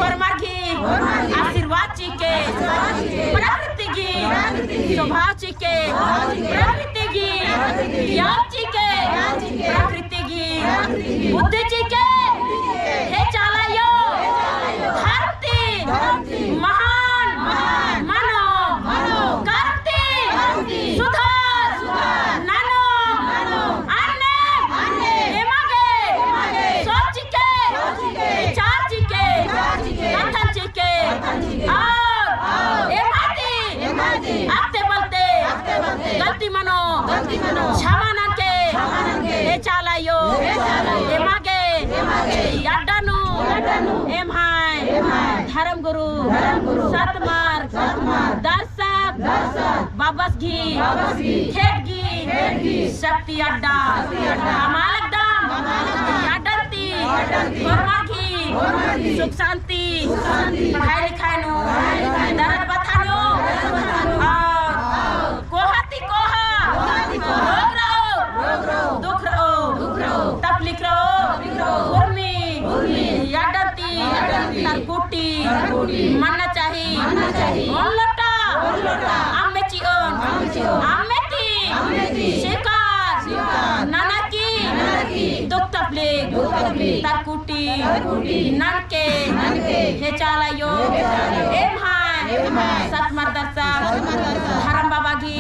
गोरमार्गी आशीर्वाद चिके प्रकृति की स्वभाव चिके प्रकृति की ज्ञान चिके प्रकृति की बुद्धि चिके हे चालायो धरती महान मनो करती सुधार नानो अन्ने एमागे सोच चिके विचार चिके कथन चिके और एमाती आते बलते गलती मनो क्षमा के हे चालायो एमागे याडानु एम हाय धर्म गुरु सतमार्ग दर्शक बाबस घी खेत घी शक्ति अड्डा मालकदम याडंती गोरमार घी सुख शांति पढ़ाई लिखाई नो दर्द बथानो कोहाती कोहा रोग रहो दुख रहो तकलीफ रहो उर्मी याडंती तरकुटी मन्ना चाहिए ओन लोटा आमेची ओन आमेती शिकार नानकी दुख तकलीफ तरकुटी ननके हे चालायो एम हाय सतमर दर्शक धर्म बाबा की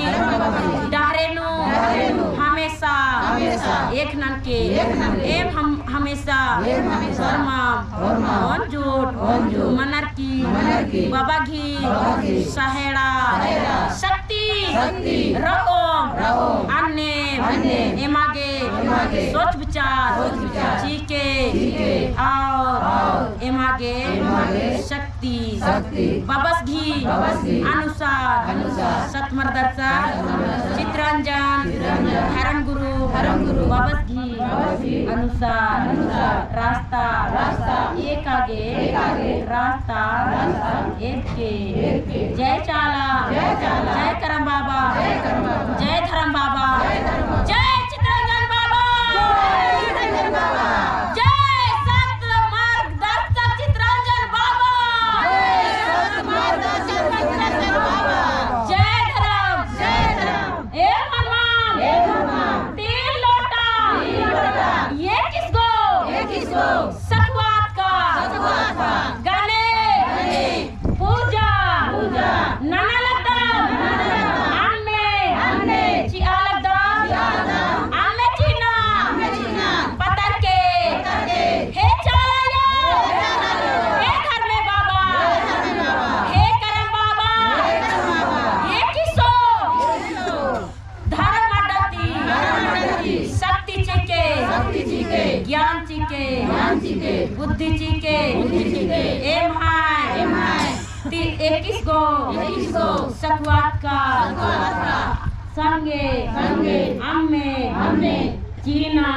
डहरेनु हमेशा एक ननके एम हम हमेशा झूठ मनर की बाबा घी सहेड़ा शक्ति रहो अन्य एमागे सोच विचार चीके और एमागे शक्ति बाबस घी अनुसार सतमर दर्शक चित्रंजन धर्म गुरु बाबस घी अनुसार रास्ता एक आगे रास्ता एक के जय चाला जय करम बाबा जय धर्म बाबा जय चित्रंजन बाबा जय सत मार्ग दर्शक चित्रंजन बाबा जय धर्म ए हनुमान तीन लोटा ये किसको सतवात का गणे पूजा नाना लगदम अन्ने चिया लगदम अन्ने चीना पतर के हे चालायो हे घर में बाबा हे करम बाबा ये किसो धर्म अड्डती शक्ति चिके ज्ञान चिके बुद्धि चिके एम हाय 21 गो सतवात का संगे अम्मे चीना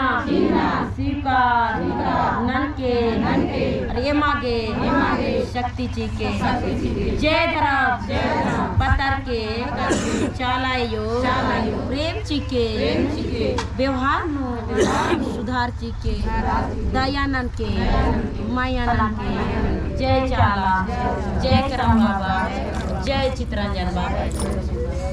स्वीकार ननके अरे मागे शक्ति चिके जय धर्म पतर के चालायो प्रेम चिके व्यवहार नो सुधार चिके दयानंद के मायानंद के जय चाला जय करम बाबा जय चित्रंजन बाबा।